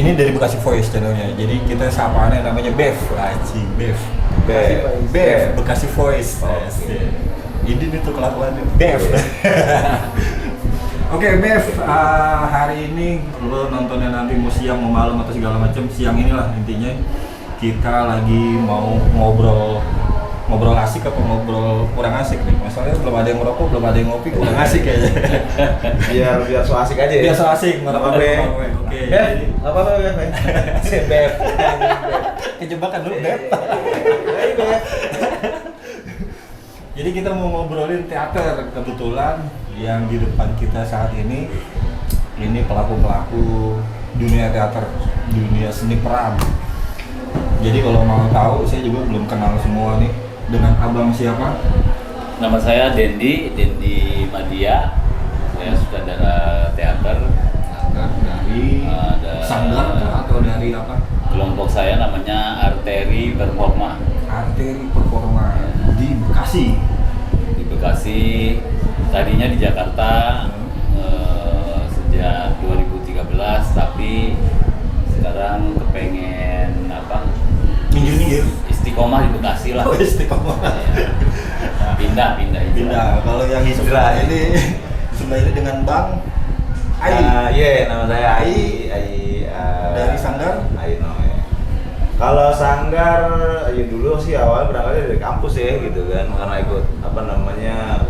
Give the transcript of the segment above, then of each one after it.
Ini dari Bekasi Voice channelnya. Jadi kita sapaannya namanya Bev, anjing Bev. Bev, Bekasi Voice. Oke. Ini nih tuh kelakuannya Bev. Oke Bev, hari ini lo nontonnya nanti mau siang mau malam atau segala macam, siang inilah intinya kita lagi mau ngobrol asik apa ngobrol kurang asik nih. Masalahnya belum ada yang ngerokok, belum ada yang ngopi, kurang asik kayaknya. biar so asik aja ya. Biar so asik, ngerokok dulu. Oke. Apa Bev? Bev. Kejebakan dulu Bev. Jadi kita mau ngobrolin teater. Kebetulan yang di depan kita saat ini pelaku-pelaku dunia teater, dunia seni peran. Jadi kalau mau tahu, saya juga belum kenal semua nih. Dengan abang siapa? Nama saya Dendi Madia. Saya sutradara teater. Dari Sanggar atau dari apa? Kelompok saya namanya Arteri Performa. Arteri Performa di Bekasi. Di Bekasi. Tadinya di Jakarta sejak 2013, tapi sekarang kepengen Minggir. istiqomah di Bekasi lah. Oh, istiqomah. Pindah. Kalau yang sebelah ini dengan Bang Iya, nama saya Ai. dari Sanggar. Ai no. Kalau Sanggar, ya dulu sih awal berangkatnya dari kampus ya gitu kan, karena ikut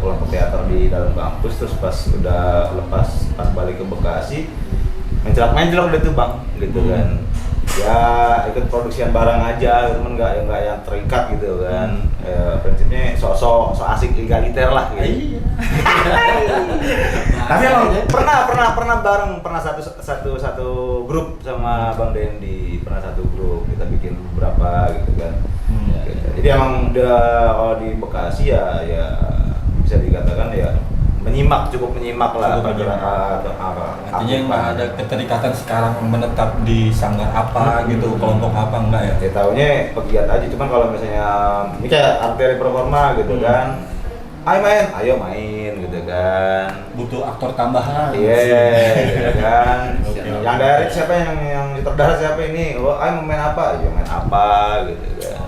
kelompok teater di dalam kampus, terus pas udah pas balik ke Bekasi, mencelak deh tuh Bang, gitu kan. Ya ikut produksian barang aja, cuman nggak yang terikat gitu kan. Prinsipnya so asik egaliter lah gitu. Tapi emang pernah bareng, pernah satu grup sama Bang Dendi, pernah satu grup kita bikin beberapa gitu kan. Jadi emang udah kalau di Bekasi ya bisa dikatakan ya cukup menyimak lah atau apa. Artinya nggak ada keterikatan sekarang menetap di Sanggar apa gitu, kelompok apa enggak ya? Ya taunya pegiat aja, cuman kalau misalnya ini kayak Arteri Performa gitu kan, ayo main gitu kan. Butuh aktor tambahan. Iya, gitu kan. Oke. Yang direct siapa, yang sutradara siapa ini? Oh, ayo mau main apa? Ya main apa gitu kan.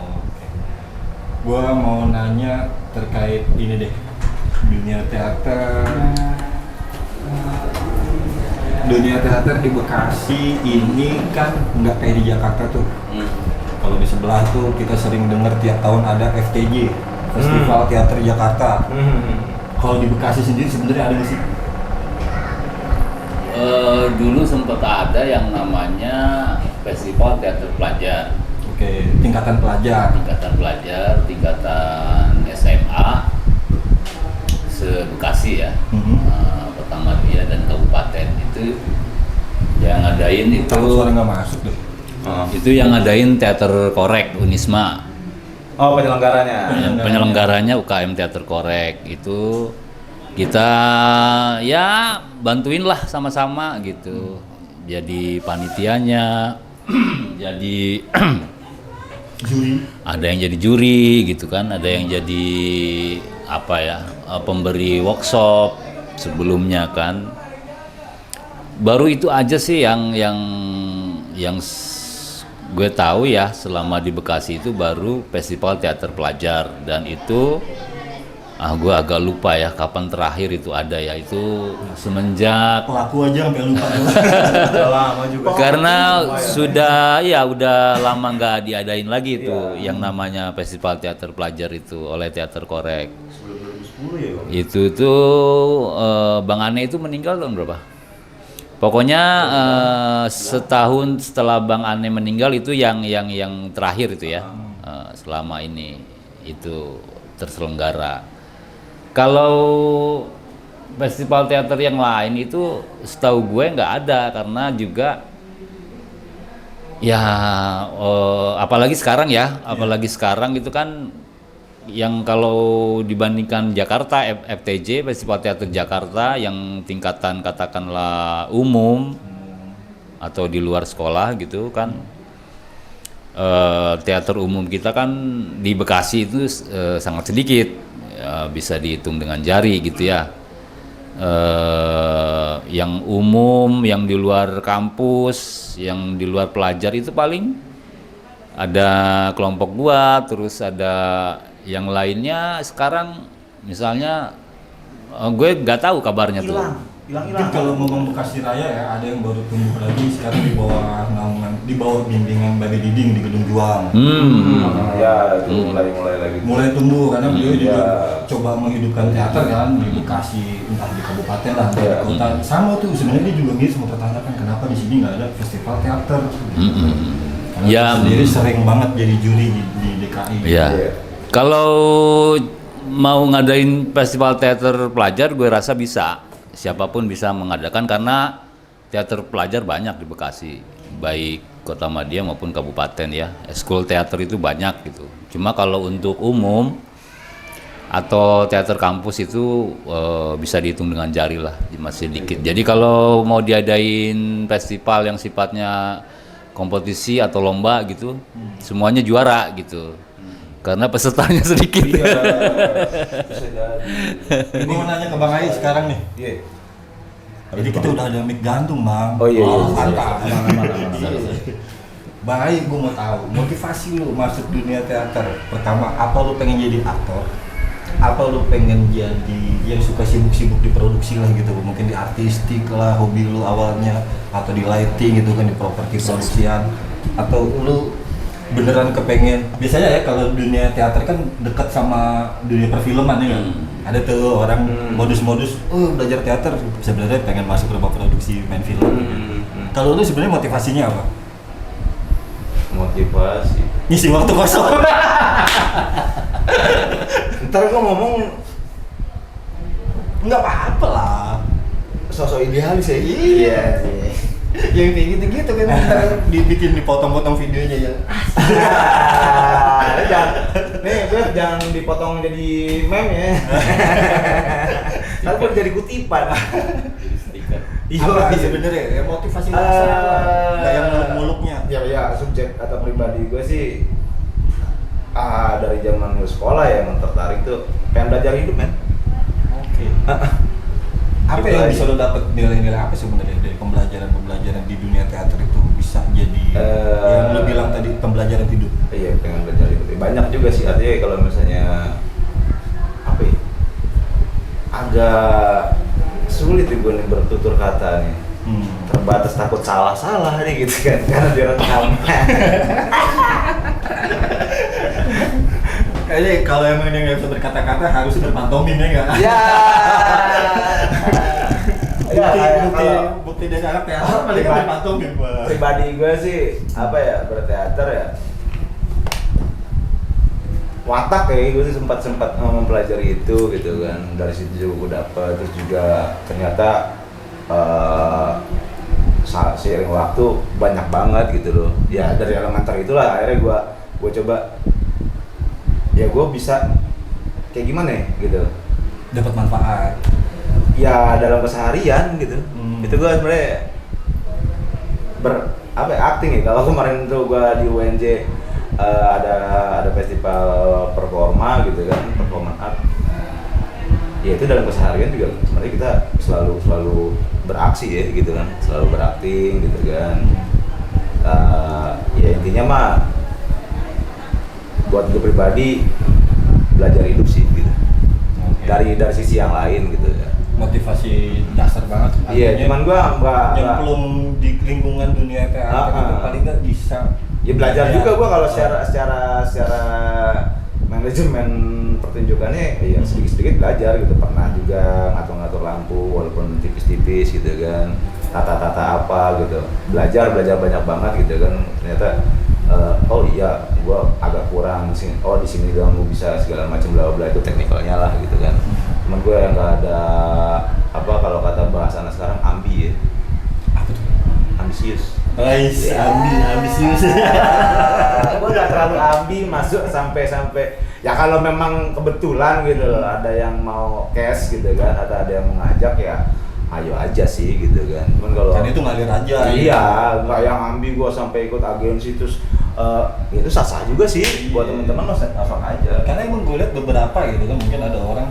Gua mau nanya terkait ini deh, dunia teater. Dunia teater di Bekasi ini kan nggak kayak di Jakarta tuh. Kalau di sebelah tuh kita sering dengar tiap tahun ada FTJ, Festival Teater Jakarta. Kalau di Bekasi sendiri sebenarnya ada nggak sih? Dulu sempat ada yang namanya Festival Teater Pelajar. Oke, tingkatan pelajar, tingkatan SMA se-Bekasi ya. Pertama dia dan kabupaten itu yang ngadain itu. Suara nggak masuk deh. Itu yang ngadain Teater Korek Unisma. Oh, Penyelenggaranya UKM Teater Korek. Itu kita ya bantuin lah sama-sama gitu. Jadi panitianya, jadi Juri. ada yang jadi juri gitu kan, ada yang jadi pemberi workshop sebelumnya kan. Baru itu aja sih yang gue tahu ya selama di Bekasi itu baru Festival Teater Pelajar, dan itu gue agak lupa ya kapan terakhir itu ada ya, itu semenjak Pelaku aja sampai lupa. lama juga. karena udah lama nggak diadain lagi itu yang namanya Festival Teater Pelajar itu oleh Teater Korek. Sebelum 2010 ya Bang? Itu tuh Bang Ane itu meninggal tahun berapa? Pokoknya setahun setelah Bang Ane meninggal itu yang terakhir itu ya, selama ini itu terselenggara. Kalau festival teater yang lain itu setahu gue nggak ada, karena juga ya apalagi sekarang gitu kan, yang kalau dibandingkan Jakarta, FTJ Festival Teater Jakarta yang tingkatan katakanlah umum atau di luar sekolah gitu kan, teater umum kita kan di Bekasi itu sangat sedikit, bisa dihitung dengan jari gitu ya. yang umum, yang di luar kampus, yang di luar pelajar itu paling ada kelompok gua, terus ada yang lainnya sekarang misalnya gue nggak tahu kabarnya tuh. Mungkin kalau ngomong Bekasi Raya ya, ada yang baru tumbuh lagi sekarang di bawah naungan, di bawah bimbingan Babe Diding di Gedung Juang. Ya itu mulai lagi. Mulai tumbuh karena beliau juga coba menghidupkan teater kan di Bekasi, entah di kabupaten lah, di kota. Sama tuh sebenarnya dia juga gitu mempertanyakan kenapa di sini nggak ada festival teater. Karena Ya, sendiri sering banget jadi juri di DKI. Ya. Kalau mau ngadain festival teater pelajar, gue rasa bisa. Siapapun bisa mengadakan karena teater pelajar banyak di Bekasi, baik Kota Madia maupun kabupaten ya. School teater itu banyak gitu. Cuma kalau untuk umum atau teater kampus itu bisa dihitung dengan jari lah, masih dikit. Jadi kalau mau diadain festival yang sifatnya kompetisi atau lomba gitu, semuanya juara gitu. Karena pesertanya sedikit. Iya. Bisa jadi. Ini mau nanya ke Bang Ai sekarang nih. Iya. Jadi kita udah ada mic gantung, Bang. Oh iya. Mantap. Aman. Bang Ai, gue mau tahu motivasi lu masuk dunia teater. Pertama, apa lu pengen jadi aktor? Apa lu pengen jadi yang suka sibuk-sibuk di produksi lah gitu? Mungkin di artistik lah, hobi lu awalnya, atau di lighting gitu kan, di properti produksian, atau lu beneran kepengen, biasanya ya kalau dunia teater kan dekat sama dunia perfilman ya kan? Ada tuh orang modus-modus, belajar teater sebenarnya pengen masuk ke rumah produksi main film gitu. Kalau lu sebenarnya motivasinya apa? Motivasi. Ngisi waktu kosong. Ntar gua ngomong Nggak apa-apa lah. sosok idealis ya. Iya. Yang kayak gitu-gitu kan ntar dibikin dipotong-potong videonya ya. Jangan dipotong jadi meme ya. Ntar jadi kutipan. Apa sebenarnya ya motivasi lu nggak yang muluk-muluknya. Ya subjek atau pribadi gue sih dari zaman gue sekolah ya yang tertarik tuh pengen belajar hidup men. Oke. Apa Gitu yang aja. bisa lo dapet, nilai-nilai apa sebenarnya dari pembelajaran di dunia teater itu bisa jadi yang lo bilang tadi pembelajaran hidup? Iya pengen belajar hidup. Banyak juga sih artinya kalau misalnya apa ya, agak sulit nih gue nih bertutur kata nih. Terbatas takut salah nih gitu kan karena direkam. Kayaknya kalau emang dia nggak bisa berkata-kata harus berpantomim ya nggak? Bukti dari anak teater paling kan berpantomim. Pribadi gue sih apa ya berteater ya. Watak kayak gue sih sempat mempelajari itu gitu kan, dari situ juga gue dapet, terus juga ternyata seiring waktu banyak banget gitu loh ya, dari elementer itulah akhirnya gue coba ya gue bisa kayak gimana ya gitu, Dapat manfaat. ya dalam keseharian gitu. Itu gue sebenarnya acting ya. Kalau kemarin tuh gue di UNJ ada festival performa gitu kan, performance art. Ya itu dalam keseharian juga sebenarnya kita selalu beraksi ya gitu kan, selalu berakting gitu kan. Ya intinya mah buat gue pribadi belajar hidup sih gitu. Dari sisi yang lain gitu ya. Motivasi dasar banget. Iya, cuman gua yang belum di lingkungan dunia teater itu paling nggak bisa. Ya belajar juga gua kalau secara manajemen pertunjukannya ya sedikit belajar gitu. Pernah juga ngatur-ngatur lampu walaupun tipis-tipis gitu kan. Tata-tata apa gitu. Belajar banyak banget gitu kan. Ternyata oh iya gua agak kurang di sini. Oh di sini doang gua bisa segala macam bla bla, itu teknikalnya lah gitu kan. Cuman gue yang nggak ada apa kalau kata bahasa anak sekarang ambi ya. Apa tuh? Ambisius. Ambisius. Gue nggak terlalu ambi masuk sampai ya kalau memang kebetulan gitu loh, ada yang mau cash gitu kan, atau ada yang mengajak ya ayo aja sih gitu kan. Cuman kalau Dan itu ngalir aja. iya nggak yang ambi gue sampai ikut agensi terus itu sah-sah juga sih buat teman-teman lo sah aja. Karena emang gue lihat beberapa gitu kan, mungkin ada orang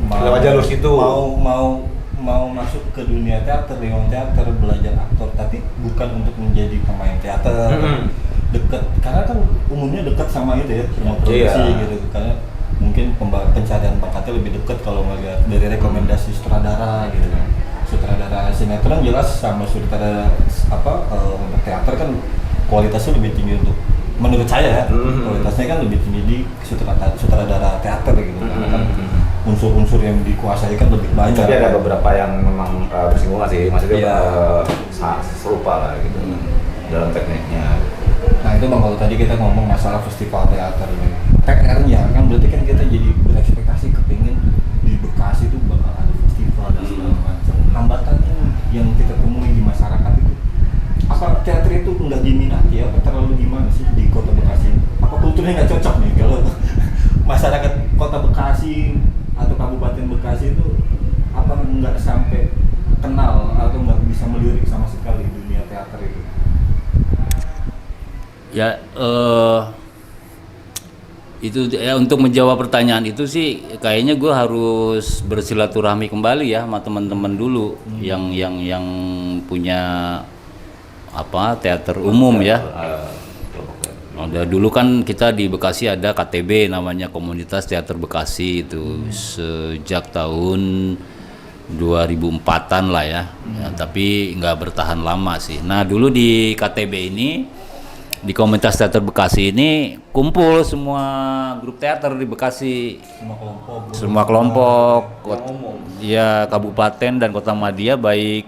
Lewat jalur situ. mau mau masuk ke dunia teater, lingkungan teater, belajar aktor, tapi bukan untuk menjadi pemain teater. Dekat, karena kan umumnya dekat sama itu ya, sama produksi gitu. Karena mungkin pencarian bakatnya lebih dekat kalau ngeliat dari rekomendasi sutradara gitu kan. Sutradara sinetron jelas sama sutradara untuk teater kan kualitasnya lebih tinggi untuk, menurut saya ya, kualitasnya kan lebih tinggi di sutradara teater gitu. Karena kan unsur-unsur yang dikuasai kan lebih banyak. Tapi ada beberapa yang memang bersinggungan sih, maksudnya serupa lah gitu dalam tekniknya. Nah itu Bang, kalau tadi kita ngomong masalah festival teater nih, PR-nya kan berarti kan kita jadi berekspektasi kepingin di Bekasi itu bakal ada festival dan segala macam. Hambatan yang kita temui di masyarakat itu, apa teater itu nggak diminati ya, apa terlalu gimana sih di kota Bekasi? Apa kulturnya nggak cocok nih kalau masyarakat kota Bekasi atau Kabupaten Bekasi itu apa nggak sampai kenal atau nggak bisa melirik sama sekali dunia teater itu? Ya, itu ya, untuk menjawab pertanyaan itu sih kayaknya gue harus bersilaturahmi kembali ya sama teman-teman dulu yang punya teater umum ya. Ada dulu kan kita di Bekasi ada KTB namanya Komunitas Teater Bekasi itu sejak tahun 2004-an lah ya. Tapi nggak bertahan lama sih. Nah dulu di KTB ini, di Komunitas Teater Bekasi ini kumpul semua grup teater di Bekasi, semua kelompok, ya kabupaten dan kota Madia, baik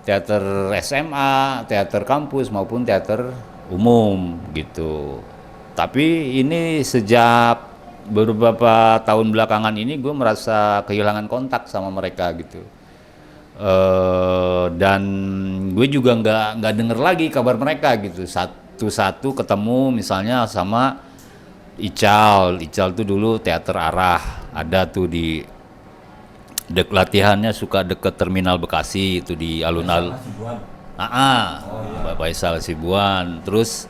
teater SMA, teater kampus maupun teater umum gitu. Tapi ini sejak beberapa tahun belakangan ini gue merasa kehilangan kontak sama mereka gitu. Dan gue juga nggak denger lagi kabar mereka gitu. Satu ketemu misalnya sama Ical tuh dulu teater arah, ada tuh di latihannya suka deket terminal Bekasi itu di alun-alun. Faisal Sibuan. Terus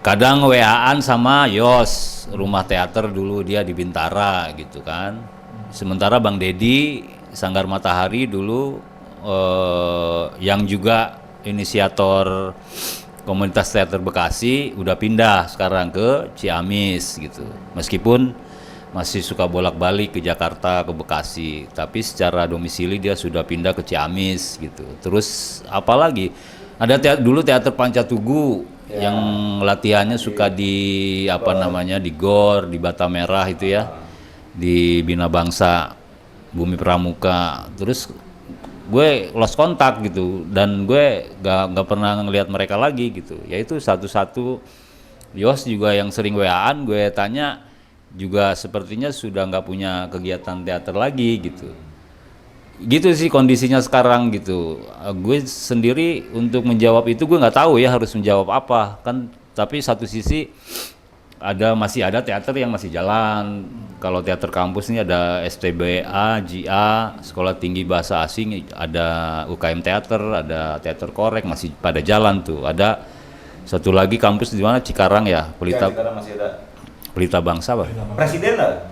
kadang WA-an sama Yos, rumah teater dulu dia di Bintara gitu kan. Sementara Bang Dedi Sanggar Matahari dulu yang juga inisiator Komunitas Teater Bekasi udah pindah sekarang ke Ciamis gitu. Meskipun masih suka bolak-balik ke Jakarta, ke Bekasi, tapi secara domisili dia sudah pindah ke Ciamis gitu. Terus apalagi ada dulu teater Pancatugu yang latihannya suka di di GOR, di Bata Merah itu ya, di Bina Bangsa, Bumi Pramuka. Terus gue lost kontak gitu dan gue gak pernah ngelihat mereka lagi gitu. Yaitu satu-satu Yos juga yang sering WA-an, gue tanya juga sepertinya sudah nggak punya kegiatan teater lagi gitu. Gitu sih kondisinya sekarang gitu. Gue sendiri untuk menjawab itu gue nggak tahu ya harus menjawab apa kan. Tapi satu sisi masih ada teater yang masih jalan. Kalau teater kampus ini ada STBA, GA, Sekolah Tinggi Bahasa Asing, ada UKM Teater, ada Teater Korek, masih pada jalan tuh. Ada satu lagi kampus di mana Cikarang ya, Pelita. Cikarang masih ada. Pelita Bangsa apa? Presiden lah.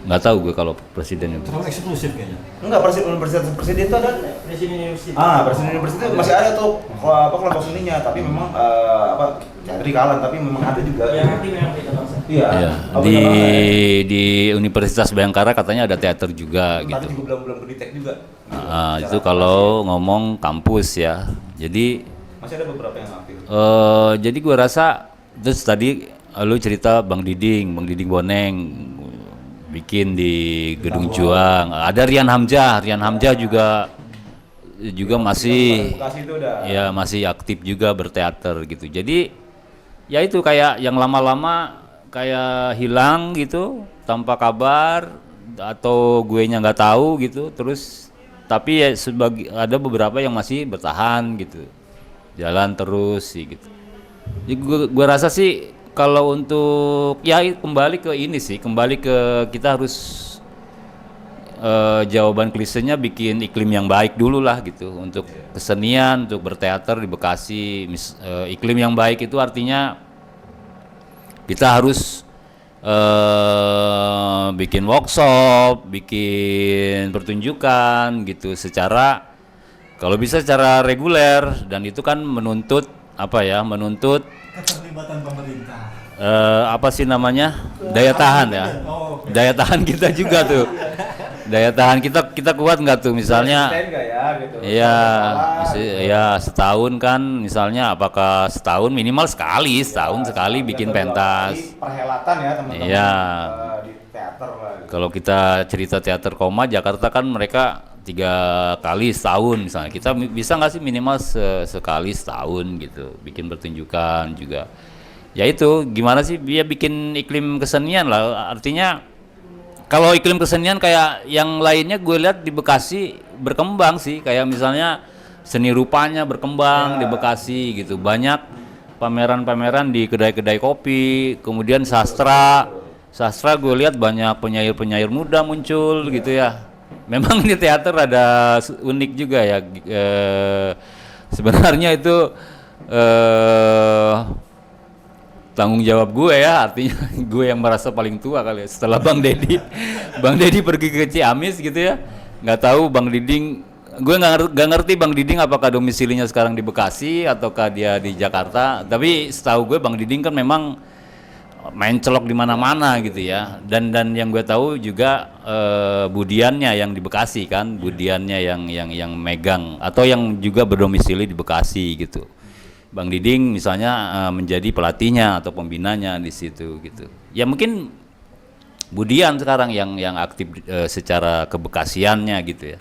Nggak tahu gue kalau presiden itu. Terlalu eksklusif kayaknya. Enggak, presiden itu ada. Presiden University. Presiden University itu masih ada tuh kelompok seninya, tapi memang jadi kalan, tapi memang ada juga. Iya. Di Universitas Bayangkara katanya ada teater juga gitu. Tapi juga belum kedetek juga. Itu kalau ngomong kampus ya. Jadi masih ada beberapa yang aktif. Jadi gue rasa terus tadi lu cerita Bang Diding Boneng bikin di Gedung Juang. Ada Rian Hamzah juga masih masih aktif juga berteater gitu. Jadi ya itu kayak yang lama-lama kayak hilang gitu tanpa kabar atau gue nya nggak tahu gitu. Terus tapi ya ada beberapa yang masih bertahan gitu, jalan terus sih gitu. Jadi gue rasa sih kalau untuk ya kembali ke kita harus jawaban klisenya bikin iklim yang baik dulu lah gitu untuk kesenian, untuk berteater di Bekasi. Iklim yang baik itu artinya kita harus bikin workshop, bikin pertunjukan gitu secara kalau bisa secara reguler, dan itu kan menuntut apa ya? Menuntut Keterlibatan pemerintah. apa sih namanya? Daya tahan ya. Oh, oke. Daya tahan kita juga tuh. Daya tahan kita kuat nggak tuh misalnya? Konsisten nggak ya gitu. Iya, Gitu. ya setahun kan misalnya apakah setahun minimal setahun sekali bikin pentas. Perhelatan ya teman-teman. Iya. Di teater lah. Gitu. Kalau kita cerita teater koma Jakarta kan mereka 3 kali setahun misalnya. Kita bisa nggak sih minimal sekali setahun gitu, bikin pertunjukan juga. Ya itu gimana sih dia bikin iklim kesenian lah. Artinya kalau iklim kesenian kayak yang lainnya gue lihat di Bekasi berkembang sih, kayak misalnya seni rupanya berkembang di Bekasi gitu. Banyak pameran-pameran di kedai-kedai kopi, kemudian sastra gue lihat banyak penyair-penyair muda muncul gitu ya. Memang di teater ada unik juga ya. Sebenarnya itu tanggung jawab gue ya, artinya gue yang merasa paling tua kali ya setelah Bang Deddy. Bang Deddy pergi ke Ciamis gitu ya, nggak tahu Bang Diding, gue nggak ngerti Bang Diding apakah domisilinya sekarang di Bekasi ataukah dia di Jakarta. Tapi setahu gue Bang Diding kan memang main celok di mana-mana gitu ya. Dan yang gue tahu juga Budiannya yang di Bekasi kan, Budiannya yang megang atau yang juga berdomisili di Bekasi gitu. Bang Diding misalnya menjadi pelatihnya atau pembinanya di situ gitu. Ya mungkin Budian sekarang yang aktif secara kebekasiannya gitu ya.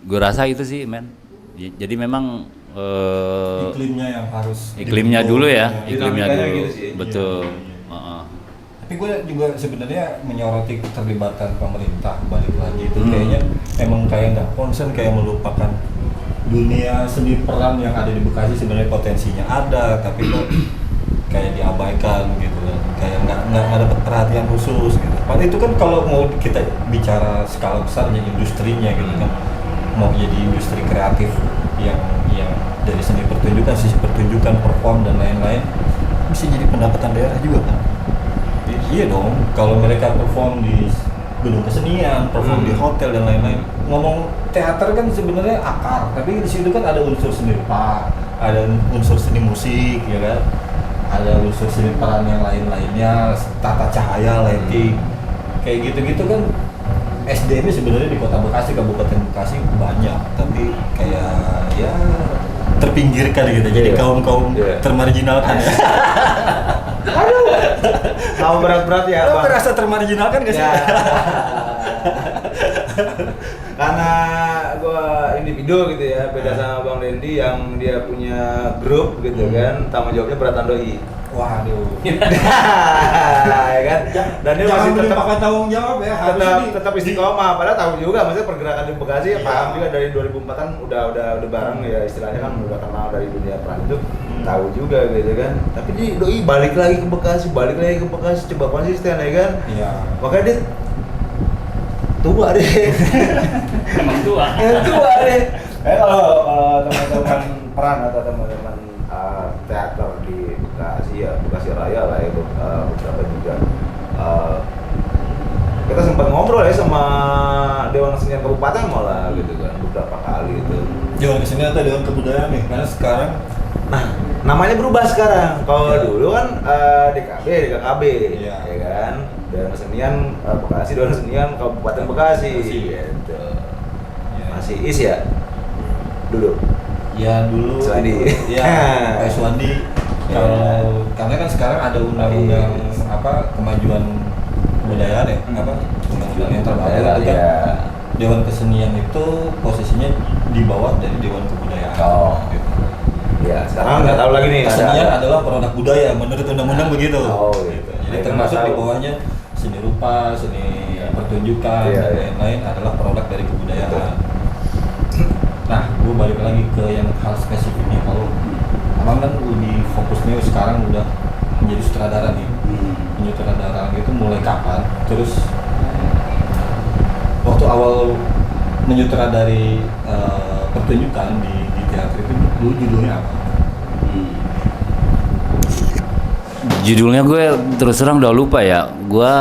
Gue rasa itu sih men. Jadi memang Iklimnya yang harus iklimnya dibentuk, dulu ya, ya. iklimnya Dinamikanya dulu. gitu sih. Betul. Tapi gue juga sebenarnya menyoroti keterlibatan pemerintah balik lagi itu kayaknya emang kayak nggak concern, kayak melupakan dunia seni peran yang ada di Bekasi. Sebenarnya potensinya ada tapi kok kayak diabaikan gitu kan, kayak nggak ada perhatian khusus gitu. Padahal itu kan kalau mau kita bicara skala besarnya industrinya gitu kan, mau jadi industri kreatif yang dari seni pertunjukan, sisi pertunjukan, perform dan lain-lain bisa jadi pendapatan daerah juga kan. Iya dong, kalau mereka perform di gedung kesenian, perform di hotel dan lain-lain. Ngomong teater kan sebenarnya akar, tapi di situ kan ada unsur seni rupa, ada unsur seni musik, ya kan? Ada unsur seni peran yang lain-lainnya, tata cahaya, lighting, kayak gitu-gitu kan. SDM-nya sebenarnya di Kota Bekasi, Kabupaten Bekasi banyak, tapi kayak ya terpinggirkan gitu. Jadi kaum-kaum termarginalkan ya. Aduh, mau berat-berat ya Lo Bang? merasa termarginalkan gak sih? Ya. Karena gua individu gitu ya, beda sama Bang Dendi yang dia punya grup gitu kan, tanggung jawabnya beratan doi. Waduh. Ya kan? Dan dia masih tetap melimpahkan tanggung jawab ya. tetap istiqomah, padahal tahu juga maksudnya pergerakan di Bekasi ya paham juga dari 2004-an udah bareng ya, istilahnya kan udah kenal dari dunia peran itu, tahu juga gitu kan. Tapi dia doi balik lagi ke Bekasi, coba konsisten ya kan. Iya. Makanya dia tua deh. Emang tua. Tua deh. Kalau teman-teman peran atau teman-teman teater di Bekasi ya, Bekasi Raya lah ya, beberapa juga kita sempat ngobrol ya sama Dewan Kesenian Kabupaten malah gitu kan beberapa kali itu. Dewan Kesenian atau Dewan Kebudayaan nih, karena sekarang Nah, namanya berubah sekarang. Kalau dulu kan DKKB, Iya. ya kan. Dewan Kesenian Bekasi, Dewan Kesenian Kabupaten Bekasi. Gitu. Ya. Masih is ya dulu. ya dulu Suwandi. ya Pak Suwandi. Kalau karena kan sekarang ada undang-undang kemajuan kebudayaan ya, undang-undang yang terbaru Daerah, itu kan ya. Dewan Kesenian itu posisinya di bawah dari Dewan Kebudayaan. Oh. Gitu. Ya, sekarang nggak tahu lagi nih. Kesenian adalah produk budaya menurut undang-undang begitu. Oh, gitu. Jadi Nah, termasuk nggak di tahu. bawahnya seni rupa, seni pertunjukan Iya, dan iya. lain-lain adalah produk dari kebudayaan. Nah, gue balik lagi ke yang hal spesifiknya. Kalau abang kan lebih fokusnya sekarang udah menjadi sutradara nih. Menyutradara itu mulai kapan? Terus waktu awal menyutradari pertunjukan di teater itu dulu judulnya apa? Judulnya gue terus terang udah lupa ya. Gue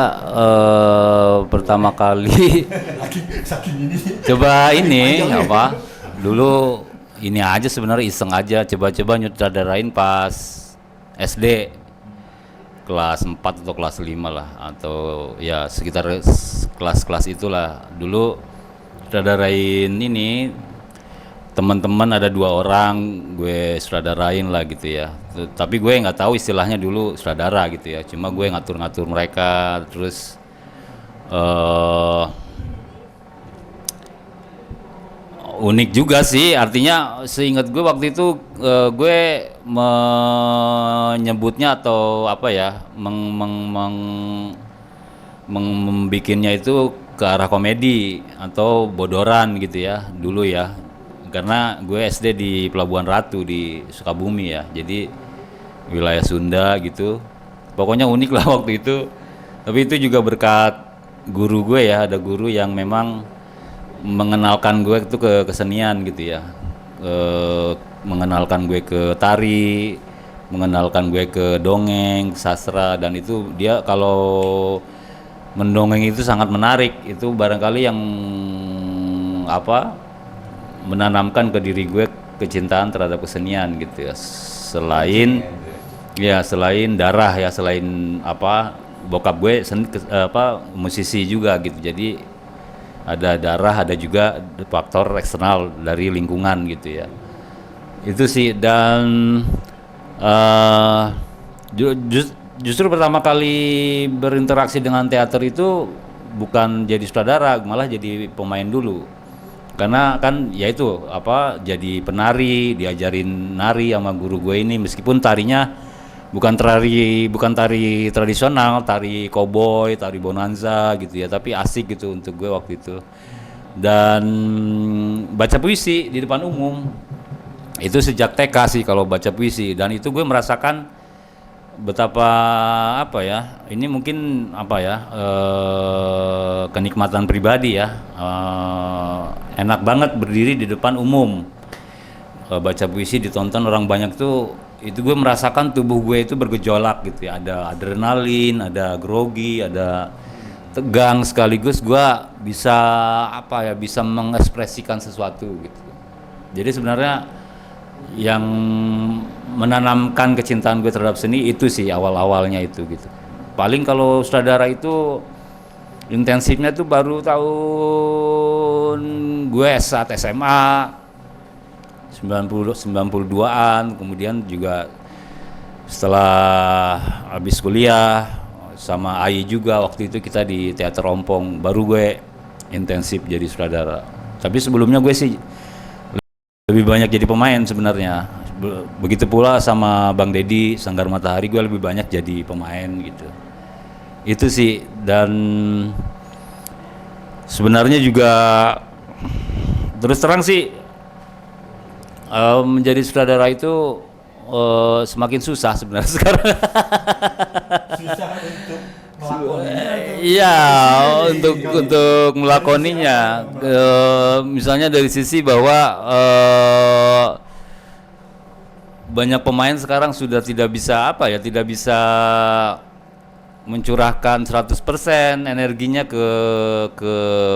pertama kali Saking ini. coba ini apa? Dulu ini aja sebenarnya iseng aja, coba-coba nyutradarain pas SD kelas 4 atau kelas 5 lah, atau ya sekitar kelas-kelas itulah. Dulu nyutradarain ini, teman-teman ada 2 orang gue sutradarain lah gitu ya. Tapi gue nggak tahu istilahnya dulu sutradara gitu ya, cuma gue ngatur-ngatur mereka. Terus unik juga sih, artinya seingat gue waktu itu gue menyebutnya atau apa ya, membikinnya itu ke arah komedi atau bodoran gitu ya dulu ya, karena gue SD di Pelabuhan Ratu di Sukabumi ya, jadi wilayah Sunda gitu. Pokoknya unik lah waktu itu. Tapi itu juga berkat guru gue ya, ada guru yang memang mengenalkan gue itu ke kesenian gitu ya, mengenalkan gue ke tari, mengenalkan gue ke dongeng, sastra, dan itu dia kalau mendongeng itu sangat menarik. Itu barangkali yang apa, menanamkan ke diri gue kecintaan terhadap kesenian gitu ya. Selain darah ya, selain apa, bokap gue musisi juga gitu. Jadi ada darah, ada juga faktor eksternal dari lingkungan gitu ya. Itu sih. Dan justru pertama kali berinteraksi dengan teater itu bukan jadi sutradara, malah jadi pemain dulu. Karena kan ya itu apa, jadi penari, diajarin nari sama guru gue ini, meskipun tarinya bukan tari tradisional, tari koboi, tari bonanza gitu ya, tapi asik gitu untuk gue waktu itu. Dan baca puisi di depan umum itu sejak TK sih kalau baca puisi, dan itu gue merasakan betapa apa ya, ini mungkin apa ya, kenikmatan pribadi ya, enak banget berdiri di depan umum, baca puisi ditonton orang banyak tuh. Itu gue merasakan tubuh gue itu bergejolak gitu ya, ada adrenalin, ada grogi, ada tegang, sekaligus gue bisa apa ya, bisa mengekspresikan sesuatu gitu. Jadi sebenarnya yang menanamkan kecintaan gue terhadap seni itu sih awal-awalnya itu gitu. Paling kalau sutradara itu intensifnya tuh baru tahun gue saat SMA 92-an, kemudian juga setelah habis kuliah sama Ai juga, waktu itu kita di Teater Ompong, baru gue intensif jadi sutradara. Tapi sebelumnya gue sih lebih banyak jadi pemain sebenarnya. Begitu pula sama Bang Dedi Sanggar Matahari, gue lebih banyak jadi pemain gitu. Itu sih. Dan sebenarnya juga terus terang sih, menjadi sutradara itu semakin susah sebenarnya sekarang. Susah untuk melakoninya. Iya, untuk melakoninya. Misalnya dari sisi bahwa banyak pemain sekarang sudah tidak bisa apa ya, tidak bisa mencurahkan 100% energinya ke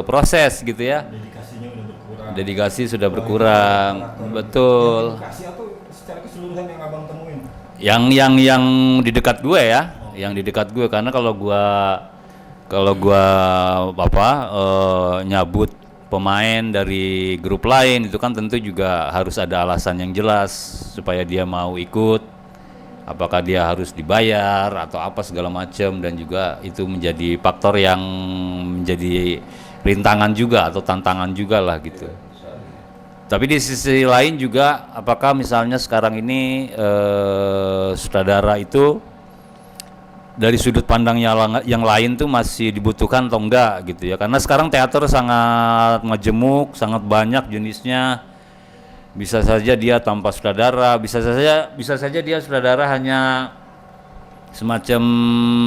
proses gitu ya. Dedikasinya udah berkurang. Dedikasi sudah berkurang, betul. Dedikasi atau secara keseluruhan yang abang temuin? Yang di dekat gue ya, yang di dekat gue, karena kalau gua nyabut pemain dari grup lain itu kan tentu juga harus ada alasan yang jelas supaya dia mau ikut, apakah dia harus dibayar atau apa segala macam, dan juga itu menjadi faktor yang menjadi rintangan juga atau tantangan juga lah gitu. Tapi di sisi lain juga, apakah misalnya sekarang ini sutradara itu dari sudut pandang yang lain tuh masih dibutuhkan atau enggak gitu ya? Karena sekarang teater sangat majemuk, sangat banyak jenisnya. Bisa saja dia tanpa sutradara, bisa saja dia sutradara hanya semacam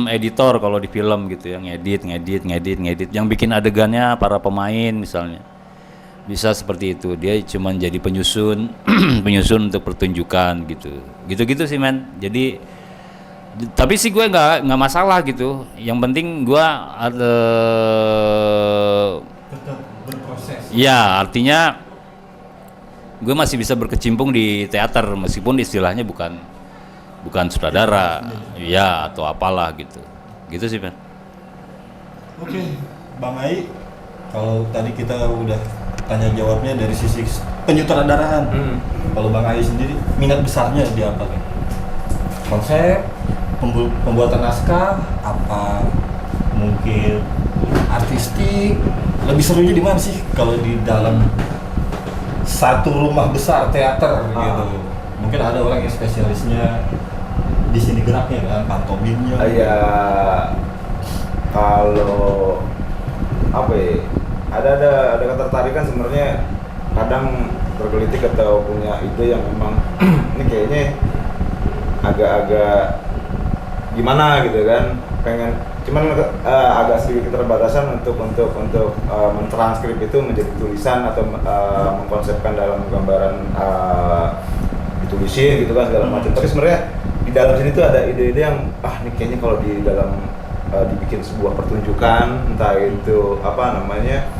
editor kalau di film gitu ya, ngedit, yang bikin adegannya para pemain misalnya. Bisa seperti itu, dia cuma jadi penyusun penyusun untuk pertunjukan gitu sih men. Jadi Tapi sih gue nggak masalah gitu. Yang penting gue ada, Tetap berproses. ya artinya gue masih bisa berkecimpung di teater meskipun istilahnya bukan sutradara, ya atau apalah gitu. Gitu sih, Ben. Oke, Bang Ai, kalau tadi kita udah tanya jawabnya dari sisi penyutradaraan. Kalau Bang Ai sendiri minat besarnya di apa nih? Konsep, pembuatan naskah, apa mungkin artistik? Lebih serunya di mana sih kalau di dalam satu rumah besar teater gitu? Mungkin ada orang yang spesialisnya di sini geraknya kan, pantomimnya. Ya kalau apa ya, ada ketertarikan sebenarnya, kadang tergelitik atau punya ide yang memang ini kayaknya agak-agak gimana gitu kan, pengen, cuman agak sedikit keterbatasan untuk mentranskrip itu menjadi tulisan atau mengkonsepkan dalam gambaran ditulisin gitu kan segala macam. Tapi sebenarnya di dalam sini tuh ada ide-ide yang ini kayaknya kalau di dalam dibikin sebuah pertunjukan, entah itu apa namanya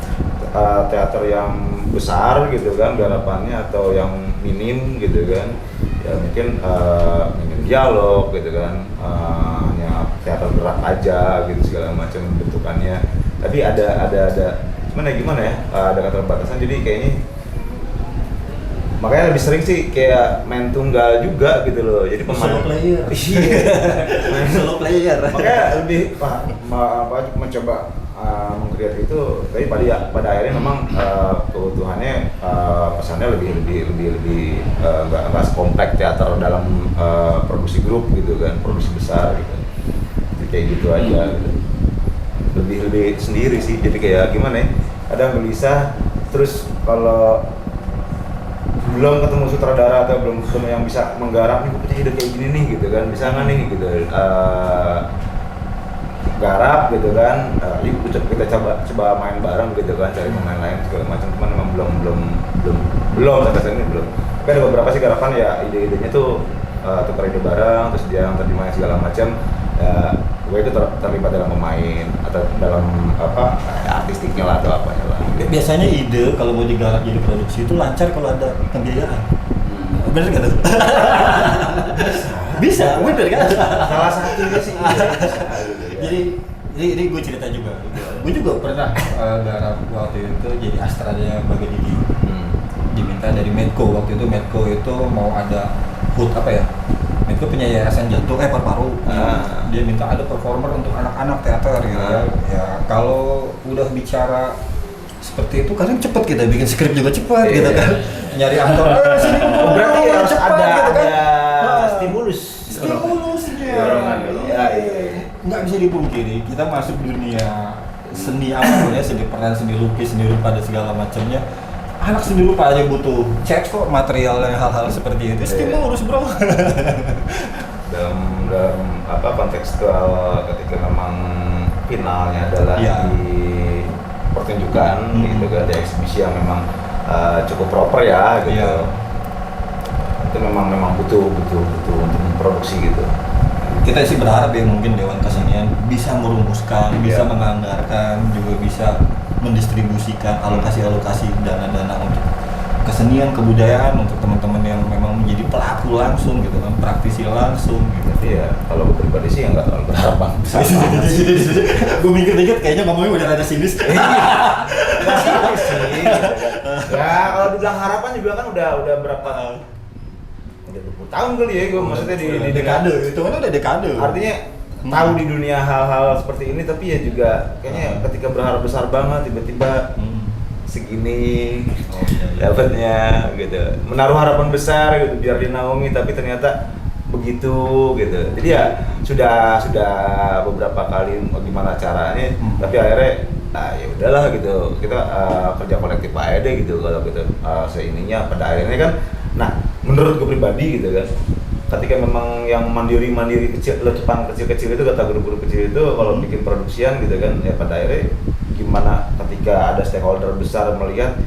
teater yang besar gitu kan garapannya atau yang minim gitu kan, ya mungkin minim dialog gitu kan, hanya teater gerak aja gitu segala macam bentukannya. Tapi ada gimana ya, ada keterbatasan, jadi kayaknya makanya lebih sering sih kayak main tunggal juga gitu loh, jadi pemain Solo player. iya Solo player. makanya lebih mencoba mengkreat itu, tapi pada akhirnya memang keutuhannya pesannya lebih nggak sekompleks teater dalam produksi grup gitu kan, produksi besar gitu. Jadi kayak gitu aja gitu. Lebih sendiri sih, jadi kayak gimana ya, kadang gelisah, terus kalau belum ketemu sutradara atau belum ketemu yang bisa menggarap, nih gue punya ide kayak gini nih gitu kan, bisa nggak nih gitu garap gitu kan, yuk kita coba main bareng gitu kan, cari pemain lain segala macam. Cuman memang belum sampai saat ini belum. Tapi ada beberapa sih garapan ya, ide-idenya tuh tukar ide bareng, terus dia yang terjemahin segala macam. Ya, gue itu terlibat dalam pemain atau dalam apa artistiknya lah atau apanya lah. Biasanya ide kalau mau digarap jadi produksi itu lancar kalau ada pembiayaan. Bener nggak tuh? Bisa, bener kan? Salah satunya sih. Jadi gue cerita juga. Gue juga pernah garap waktu itu jadi Astranya Baga Didi. Diminta dari Medco, waktu itu Medco itu mau ada HUT apa ya? Medco punya yayasan jantung paru-paru. Dia minta ada performer untuk anak-anak teater gitu ya. Ya kalau udah bicara seperti itu kadang cepet kita bikin skrip juga cepet gitu kan. Nyari aktor sini Berarti harus cepet, ada gitu kan. stimulus. Ya. Nggak bisa dipungkiri kita masuk dunia seni apapun ya, seni peran, seni lukis, seni rupa dan segala macamnya. Anak seni rupa aja butuh cek kok material dan hal-hal seperti itu. Stimulus bro. dalam apa kontekstual ketika memang finalnya adalah di pertunjukan gitu kan, di eksibisi yang memang cukup proper ya gitu. Itu memang butuh untuk memproduksi gitu. Kita sih berharap ya mungkin Dewan Kesenian bisa merumuskan, bisa menganggarkan, juga bisa mendistribusikan alokasi dana-dana untuk kesenian, kebudayaan untuk teman-teman yang memang menjadi pelaku langsung gitu kan, praktisi langsung gitu. Tapi ya kalau gue pribadi sih nggak terlalu berharap bang. Gue mikir-mikir kayaknya ngomongnya udah ada sinis. Ya kalau dibilang harapan juga kan udah berapa? Udah 20 tahun kali ya, gue maksudnya di dekade, itu kan udah dekade. Artinya tahu di dunia hal-hal seperti ini, tapi ya juga kayaknya ketika berharap besar banget tiba-tiba segini dapatnya gitu, menaruh harapan besar gitu biar dinaungi, tapi ternyata begitu gitu. Jadi ya sudah beberapa kali gimana caranya, tapi akhirnya ya udahlah gitu, kita kerja kolektif aja deh gitu kalau gitu seininya pada akhirnya kan. Nah menurut gue pribadi gitu kan, ketika memang yang mandiri kecil, letupan kecil-kecil itu, kata guru-guru kecil itu kalau bikin produksian gitu kan, ya pada akhirnya gimana ketika ada stakeholder besar melihat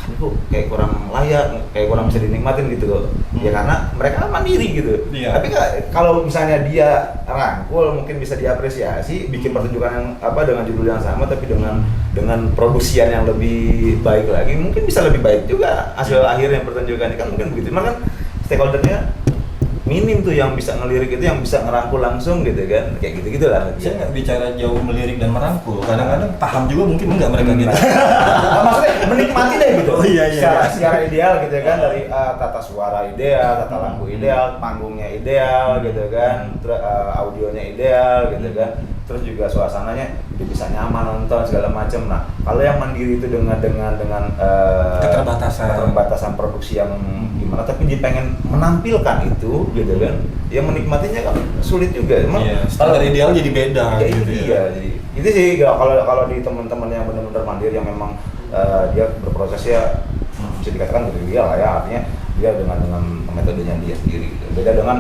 ini kok kayak kurang layak, kayak kurang bisa dinikmatin gitu loh. Ya karena mereka mandiri gitu. Iya. Tapi kalau misalnya dia rangkul mungkin bisa diapresiasi, bikin pertunjukan yang dengan judul yang sama tapi dengan produksian yang lebih baik lagi, mungkin bisa lebih baik juga hasil akhirnya pertunjukan kan mungkin begitu. Cuma kan stakeholdernya minim tuh yang bisa ngelirik itu, yang bisa ngerangkul langsung gitu kan, kayak gitu lah. Saya nggak bicara jauh melirik dan merangkul, kadang-kadang paham juga mungkin enggak mereka gitu. Maksudnya menikmati deh gitu. Oh, iya. Secara ideal gitu kan, dari tata suara ideal, tata lampu ideal, panggungnya ideal gitu kan, terus audionya ideal gitu kan, terus juga suasananya dia bisa nyaman nonton segala macam. Nah kalau yang mandiri itu dengan keterbatasan produksi yang gimana, tapi dia pengen menampilkan itu gitu kan, ya menikmatinya kan sulit juga. Emang standar ideal jadi beda ya, gitu ya. Jadi itu sih kalau di teman-teman yang benar-benar mandiri yang memang dia berprosesnya bisa dikatakan ideal lah ya, artinya dia dengan metodenya dia sendiri gitu. Beda dengan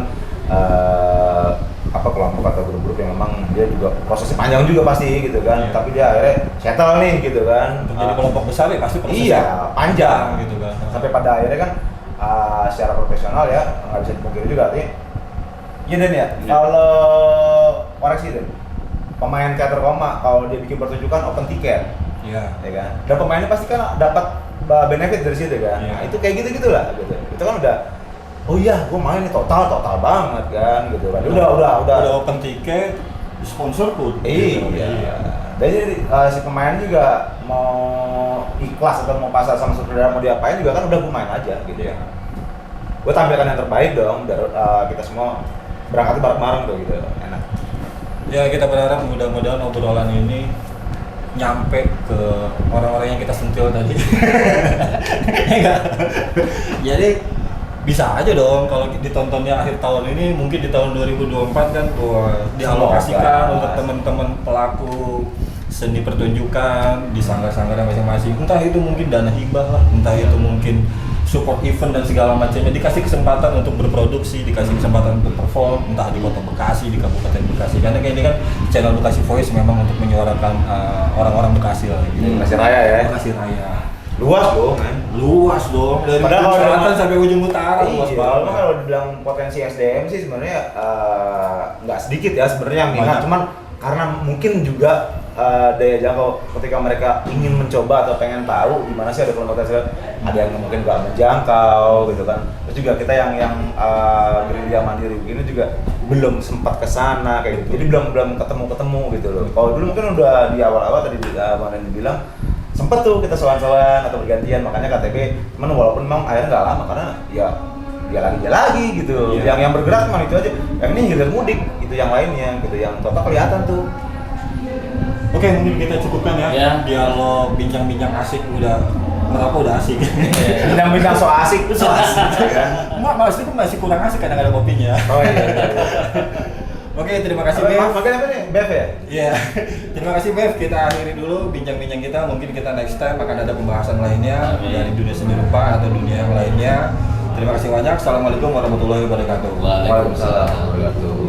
kelompok atau grup-grup yang memang dia juga prosesnya panjang juga pasti gitu kan, tapi dia akhirnya settle nih gitu kan. Untuk jadi kelompok besar ya pasti prosesnya panjang gitu kan, sampai pada akhirnya kan secara profesional ya nggak bisa dipungkiri juga artinya. Ya Dan ya, kalau koreksi deh, pemain teater koma kalau dia bikin pertunjukan open tiket, ya kan, dan pemainnya pasti kan dapat benefit dari situ kan. Nah, itu kayak gitu lah gitu. Itu kan udah, oh iya, gue main nih total banget kan gitu kan. Udah open tiket, sponsor pun. Iya. Jadi si pemain juga mau ikhlas atau mau pasar sama sutradara mau diapain juga kan udah gue main aja gitu ya. Gue tampilkan yang terbaik dong, biar kita semua berangkat bareng-bareng tuh gitu, enak. Ya kita berharap mudah-mudahan obrolan ini nyampe ke orang-orang yang kita sentil tadi. Jadi bisa aja dong kalau ditontonnya akhir tahun ini, mungkin di tahun 2024 kan dialokasikan untuk teman-teman pelaku seni pertunjukan di sanggar-sanggarnya masing-masing. Entah itu mungkin dana hibah lah, entah itu mungkin support event dan segala macamnya, dikasih kesempatan untuk berproduksi, dikasih kesempatan untuk perform, entah di Kota Bekasi, di Kabupaten Bekasi. Karena kayak ini kan channel Bekasi Voice memang untuk menyuarakan orang-orang Bekasi lah gitu. Bekasi Raya ya. Bekasi Raya. Luas dong dari ujung selatan sampai ujung utara. Luas banget. Kalau dibilang potensi SDM sih sebenarnya nggak sedikit ya sebenarnya yang minat, cuman karena mungkin juga daya jangkau ketika mereka ingin mencoba atau pengen tahu gimana sih ada kelompok potensi, ada yang mungkin nggak menjangkau gitu kan. Terus juga kita yang gerilya mandiri begini juga belum sempat kesana kayak gitu, jadi belum ketemu gitu loh. Kalau dulu mungkin udah di awal-awal tadi Bang Randy bilang sempet tuh kita sowan-sowan atau bergantian, makanya KTB, cuman walaupun memang akhirnya nggak lama karena ya dia lagi gitu. Yang bergerak cuma itu aja, yang ini hilir mudik itu yang lainnya gitu, yang total kelihatan tuh. Oke, mungkin kita cukupkan ya. Dialog bincang-bincang asik udah asik. Bincang-bincang so asik kan. Malas itu masih kurang asik karena nggak ada kopinya. Oh iya. Oke, terima kasih Bev. Makan apa nih? Bev ya? Iya. Terima kasih Bev. Kita akhiri dulu bincang-bincang kita. Mungkin kita next time akan ada pembahasan lainnya dari dunia seni rupa atau dunia yang lainnya. Terima kasih banyak. Assalamualaikum warahmatullahi wabarakatuh. Waalaikumsalam warahmatullahi wabarakatuh.